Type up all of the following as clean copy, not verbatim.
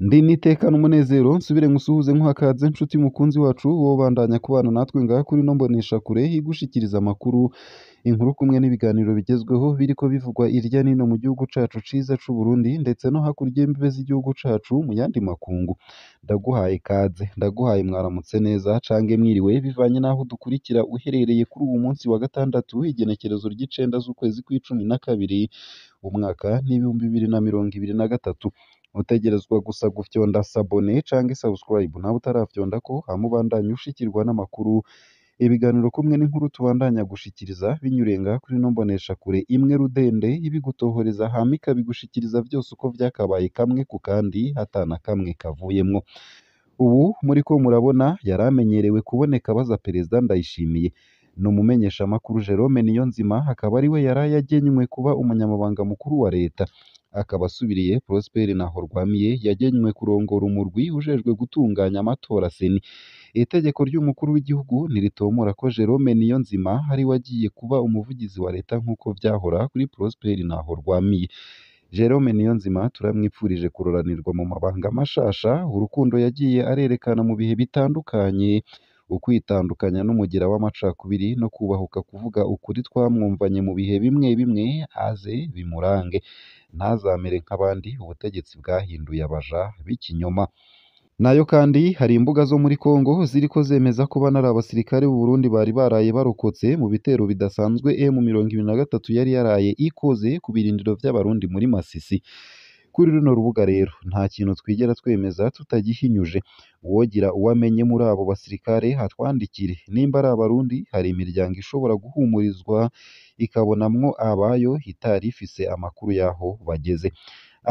Ndi nitekana umunezero nsubire ngusuhuze nkuhakaze nshuti mukunzi wacu wobandanya kubana natwe ngaha kuri ino mboneshakure igushikiriza amakuru, inkuru kumwe n'ibiganiro bigezweho biriko bivugwa irya nino mu gihugu cacu ciza c'Uburundi ndetse no hakurya y'imbibe z'igihugu cacu mu yandi makungu. Ndaguhaye ikaze, ndaguhaye mwaramutse neza cange mwiriwe bivanye n'aho dukurikira uherereye kuri uwu munsi wa gatandatu igenekerezo ry'icenda z'ukwezi kw'icumi na kabiri, umwaka n'ibihumbi bibiri na mirongo ibiri na gatatu. Utegerezwa gusa gufyonda sabone canke subscribe nawe utarafyondako hama ubandanye ushikirwa n'amakuru, ibiganiro kumwe n'inkuru tubandanya gushikiriza binyuriye ngaha kuri ino mboneshakure imwe rudende ibigutohoreza hama ikabigushikiriza vyose uko vyakabaye kamwe ku kandi atana kamwe kavuyemwo. Ubu muriko murabona yaramenyerewe kuboneka abaza Perezida Ndayishimiye, ni umumenyeshamakuru Jerome Niyonzima akaba ariwe yaraye agenywe kuba umunyamabanga mukuru wa leta, akaba asubiriye Prosper Ntahorwamiye yagenywe kurongora umurwi ujejwe gutunganya amatora seni. Itegeko ry'umukuru w'igihugu ntiritomora ko Jerome Niyonzima ariwe agiye kuba umuvugizi wa leta nk'uko vyahora kuri Prosper Ntahorwamiye. Jerome Niyonzima turamwipfurije kuroranirwa mu mabanga mashasha, urukundo yagiye arerekana mu bihe bitandukanye, ukwitandukanya n'umugira w'amacakubiri no kubahuka kuvuga ukuri twamwumvanye mu bihe bimwe bimwe aze bimurange, ntazamere nk'abandi ubutegetsi bwahinduye abaja b'ikinyoma. Nayo kandi hari imbuga zo muri Kongo ziriko zemeza ko bana ari abasirikare b'u Burundi bari baraye barokotse mu bitero bidasanzwe M23 yari yaraye ikoze ku birindiro vy'abarundi muri Masisi. Kuri runo rubuga rero nta kintu twigera twemeza tutagihinyuje, uwogira uwamenye muri abo basirikare hatwandikire, nimba ari abarundi hari imiryango ishobora guhumurizwa ikabonamwo abayo itari ifise amakuru y'aho bageze.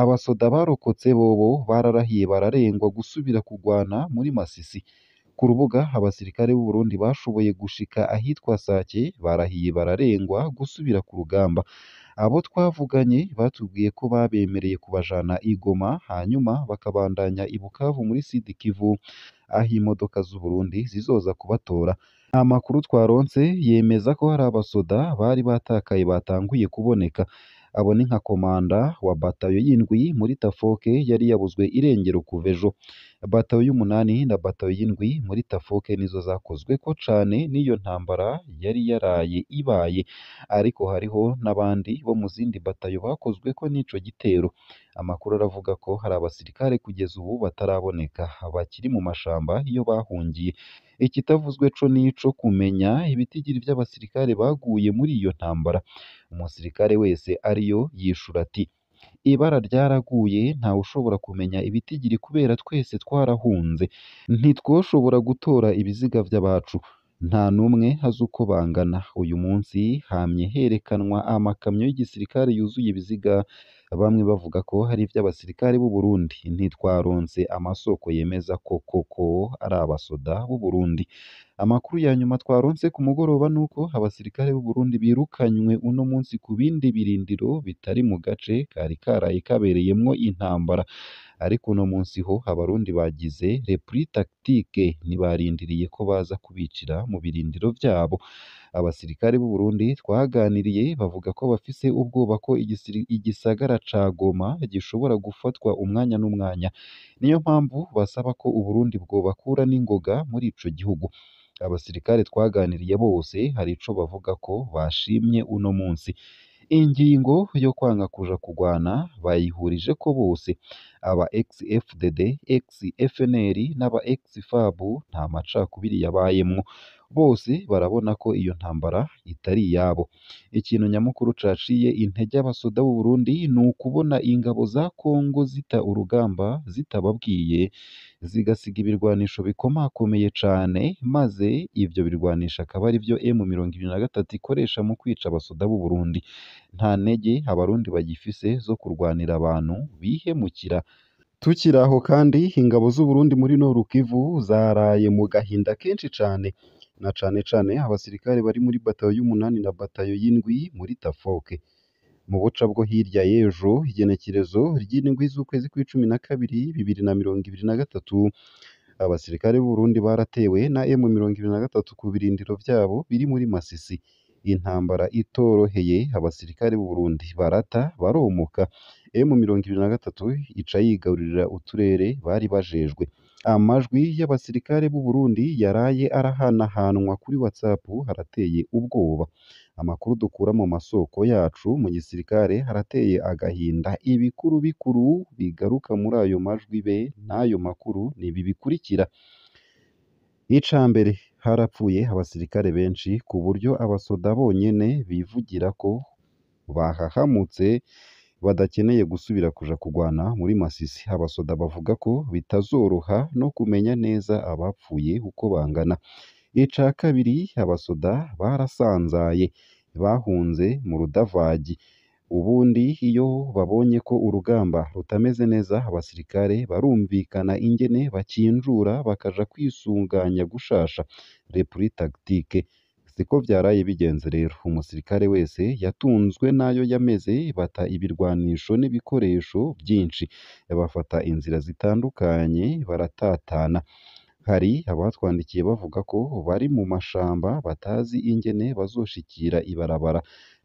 Abasoda barokotse bobo bararahiye bararengwa gusubira kugwana muri Masisi. Ku rubuga abasirikare b'u Burundi bashoboye gushika ahitwa Sake barahiye bararengwa gusubira ku rugamba. Abo twavuganye batubwiye ko babemereye kubajana i Goma hanyuma bakabandanya i Bukavu muri Sud Kivu, aho imodoka z'u Burundi zizoza kubatora. Amakuru twaronse yemeza ko hari abasoda bari batakaye batanguye kuboneka. Abo ni nka komanda wa batayo y'indwi muri Tafoke yari yabuzwe irengero kuva ejo. Batayo y'umunani na batayo y'indwi muri Tafoke nizo zakozweko cane n'iyo ntambara yari yaraye ibaye, ariko hariho n'abandi bo mu zindi batayo bakozweko n'ico gitero. Amakuru aravuga ko hari abasirikare kugeza ubu bataraboneka bakiri mu mashamba iyo bahungiye. Ikitavuzwe co nico kumenya ibitigiri vy'abasirikare baguye muri iyo ntambara. Umusirikare wese ariyo yishura ati ibara ryaraguye ntawe ushobora kumenya ibitigiri kubera twese twarahunze, ntitwoshobora gutora ibiziga vy'abacu, nta n'umwe azi uko bangana. Uyu munsi hamye herekanwa amakamyo y'igisirikare yuzuye ibiziga, bamwe bavuga ko hari ivy'abasirikare b'u Burundi, ntitwaronse amasoko yemeza ko koko ari abasoda b'u Burundi. Amakuru ya nyuma twaronse ku mugoroba nuko abasirikare b'u Burundi birukanywe uno munsi ku bindi birindiro bitari mu gace kari karaye kabereyemwo intambara, ariko uno munsi ho abarundi bagize repris tactique, ntibarindiriye ko baza kubicira mu birindiro vyabo. Abasirikare b'u Burundi twaganiriye bavuga ko bafise ubwoba ko igisagara ca Goma gishobora gufatwa umwanya n'umwanya, niyo mpamvu basaba ko u Burundi bwobakura n'ingoga muri ico gihugu. Abasirikare twaganiriye bose hari ico bavuga ko bashimye uno munsi. Ingingo yo kwanga kuja kugwana bayihurije ko bose, aba ex-FDD, ex-FNL n'aba ex-FAB nta macakubiri yabayemwo, bose barabona ko iyo ntambara itari iyabo. Ikintu nyamukuru caciye intege abasoda b'u Burundi ni ukubona ingabo za Kongo zita urugamba zitababwiye, zigasiga ibirwanisho bikomakomeye cane, maze ivyo birwanisho akaba ari vyo M23 ikoresha mu kwica abasoda b'u Burundi. Nta ntege abarundi bagifise zo kurwanira abantu bihemukira. Tukiri aho kandi ingabo z'u Burundi muri Nord Kivu zaraye mu gahinda kenshi cane, na cane cane abasirikare bari muri batayo y'umunani na batayo y'indwi muri Tafoke. Mu buca bwo hirya y'ejo igenekerezo ry'indwi z'ukwezi kw'icumi na kabiri 2023, abasirikare b'u Burundi baratewe na M23 ku birindiro vyabo biri muri Masisi. intambara itoroheye abasirikare b'u Burundi barata baromoka M23 ica yigarurira uturere bari bajejwe. Amajwi y'abasirikare b'u Burundi yaraye arahanahanwa kuri WhatsApp harateye ubwoba. Amakuru dukura mu masoko yacu mu gisirikare harateye agahinda. Ibikuru bikuru bigaruka muri ayo majwi be n'ayo makuru ni ibi bikurikira. Ica mbere, harapfuye abasirikare benshi ku buryo abasoda bonyene bivugira ko bahahamutse badakeneye gusubira kuja kugwana muri Masisi. Abasoda bavuga ko bitazoroha no kumenya neza abapfuye uko bangana. Ica kabiri, abasoda barasanzaye bahunze mu Rudavagi. Ubundi iyo babonye ko urugamba rutameze neza abasirikare barumvikana ingene bakinjura bakaja kwisunganya gushasha repuri tagitike. Siko vyaraye bigenze rero. Umusirikare wese yatunzwe n'ayo yameze bata ibirwanisho n'ibikoresho vyinshi. Bafata inzira zitandukanye baratatana. Hari abatwandikiye bavuga ko bari mu mashamba batazi ingene bazoshikira ibarabara.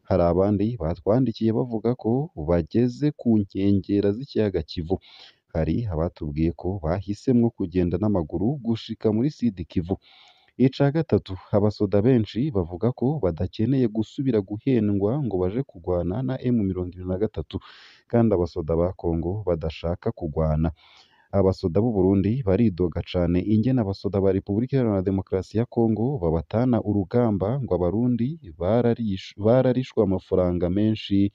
Hari abandi batwandikiye bavuga ko bageze ku nkengera z'ikiyaga Kivu. Hari abatubwiye ko bahisemwo kugenda n'amaguru gushika muri Sud Kivu. Ica gatatu, abasoda benshi bavuga ko badakeneye gusubira guhendwa ngo baje kugwana na M23 kandi abasoda ba Kongo badashaka kugwana. Abasoda b'u Burundi baridoga cane ingene abasoda ba Repubulika Iharanira Demokarasi ya Kongo babatana urugamba ngo abarundi bararishwe amafaranga menshi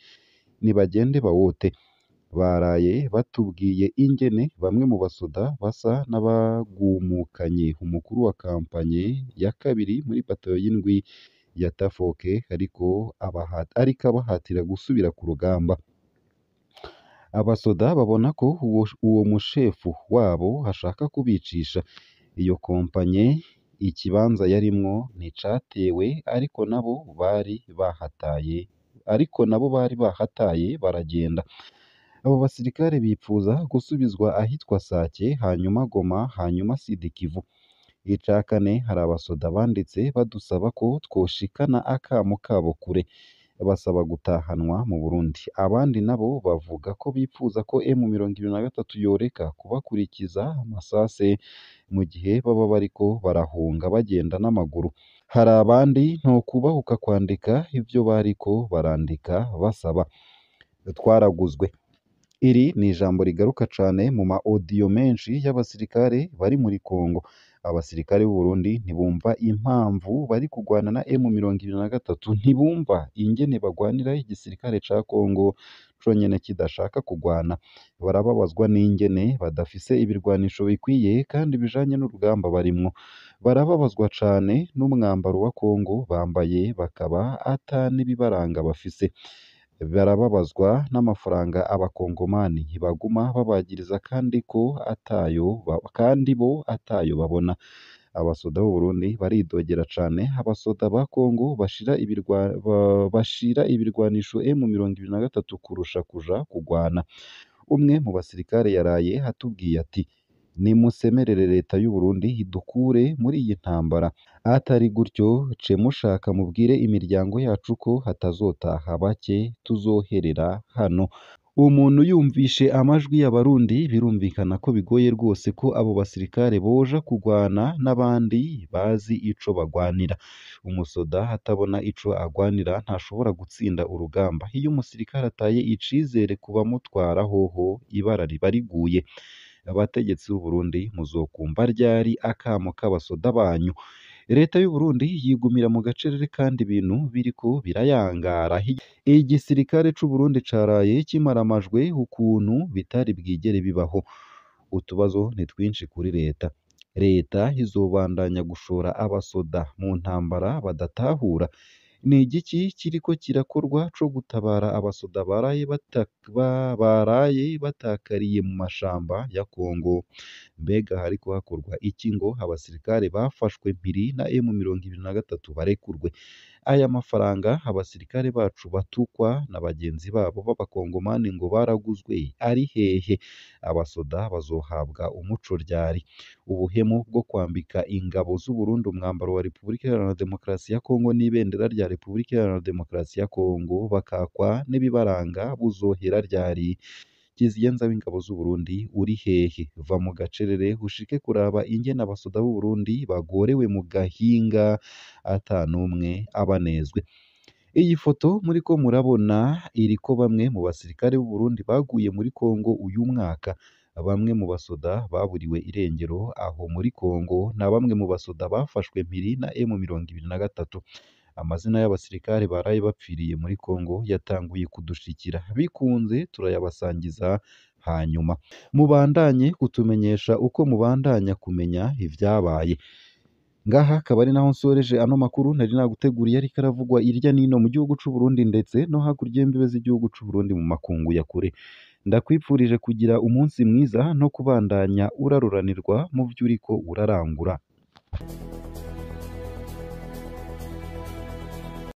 nibagende bawote. Baraye batubwiye ingene bamwe mu basoda basa n'abagumukanye umukuru wa kampanye ya kabiri muri batayo y'indwi ya Tafoke ariko abahatira gusubira ku rugamba. Abasoda babona ko uwo mushefu wabo ashaka kubicisha. Iyo kompanye ikibanza yarimwo nticatewe ariko nabo bari bahataye baragenda. Abo basirikare bipfuza gusubizwa ahitwa Sake hanyuma Goma hanyuma Sud Kivu. Ica kane, hari abasoda banditse badusaba ko twoshikana akamo kabo kure basaba gutahanwa mu Burundi. Abandi nabo bavuga ko bipfuza ko M23 yoreka kubakurikiza amasase mu gihe baba bariko barahunga bagenda n'amaguru. Hari abandi ntokubahuka kwandika ivyo bariko barandika basaba. Twaraguzwe. Iri ni ijambo rigaruka cane mu ma audio menshi y'abasirikare bari muri Kongo. Abasirikare b'u Burundi ntibumva impamvu bari kugwana na M23, ntibumva ingene bagwanira igisirikare ca Kongo conyene kidashaka kugwana. Barababazwa n'ingene badafise ibirwanisho bikwiye kandi bijanye n'urugamba barimwo. Barababazwa cane n'umwambaro wa Kongo bambaye bakaba ata n'ibibaranga bafise. Barababazwa n'amafaranga abakongomani baguma babagiriza kandi bo atayo babona. Abasoda b'u Burundi baridogera cane abasoda ba Kongo bashira ibirwanisho M23 kurusha kuja kugwana. Umwe mu basirikare yaraye atubwiye ati nimusemerere leta y'u Burundi idukure muri iyi ntambara. Atari gutyo ce mushaka mubwire imiryango yacu ko hatazotaha bake tuzoherera hano. Umuntu yumvishe amajwi y'abarundi birumvikana ko bigoye rwose ko abo basirikare boja kugwana n'abandi bazi ico bagwanira. Umusoda atabona ico agwanira ntashobora gutsinda urugamba. Iyo umusirikare ataye icizere ku bamutwara hoho ibara riba riguye. Abategetsi b'u Burundi muzokumva ryari akamo k'abasoda banyu. Leta y'u Burundi yigumira mu gacerere kandi ibintu biriko birayangara. Igisirikare c'u Burundi caraye kimaramajwe ukuntu bitari bwigere bibaho. Utubazo ni twinshi kuri leta. Leta izobandanya gushora abasoda mu ntambara badatahura. Ni igiki kiriko kirakorwa co gutabara abasoda baraye batakariye mu mashamba ya Kongo? Mbega hariko hakorwa iki ngo abasirikare bafashwe mpiri na M23 barekurwe? Aya mafaranga abasirikare bacu batukwa na bagenzi babo b'abakongomani ngo baraguzwe ari hehe? Abasoda bazohabwa umuco ryari? ubuhemu bwo kwambika ingabo z'u Burundi umwambaro wa Repubulika Iharanira Demokarasi ya Kongo n'ibendera rya Repubulika Iharanira Demokarasi ya Kongo bakakwa n'ibibaranga buzohera ryari. Kizigenza w'ingabo z'u Burundi uri hehe? Va mu gacerere ushike kuraba ingene abasoda b'u Burundi bagorewe mu gahinga ata n'umwe abanezwe. Iyi foto muriko murabona iriko bamwe mu basirikare b'u Burundi baguye muri Kongo uyu mwaka. Bamwe mu basoda baburiwe irengero aho muri Kongo na bamwe mu basoda bafashwe mpiri na M23. Amazina y'abasirikare baraye bapfiriye muri Kongo yatanguye kudushikira, bikunze turayabasangiza hanyuma. Mubandanye kutumenyesha uko mubandanya kumenya ivyabaye. Ngaha akaba ari naho nsoreje ano makuru nari naguteguriye ariko aravugwa irya nino mu gihugu c'u Burundi ndetse no hakurya y'imbibe z'igihugu c'u Burundi mu makungu ya kure. Ndakwipfurije kugira umunsi mwiza no kubandanya uraruranirwa mu vyo uriko urarangura.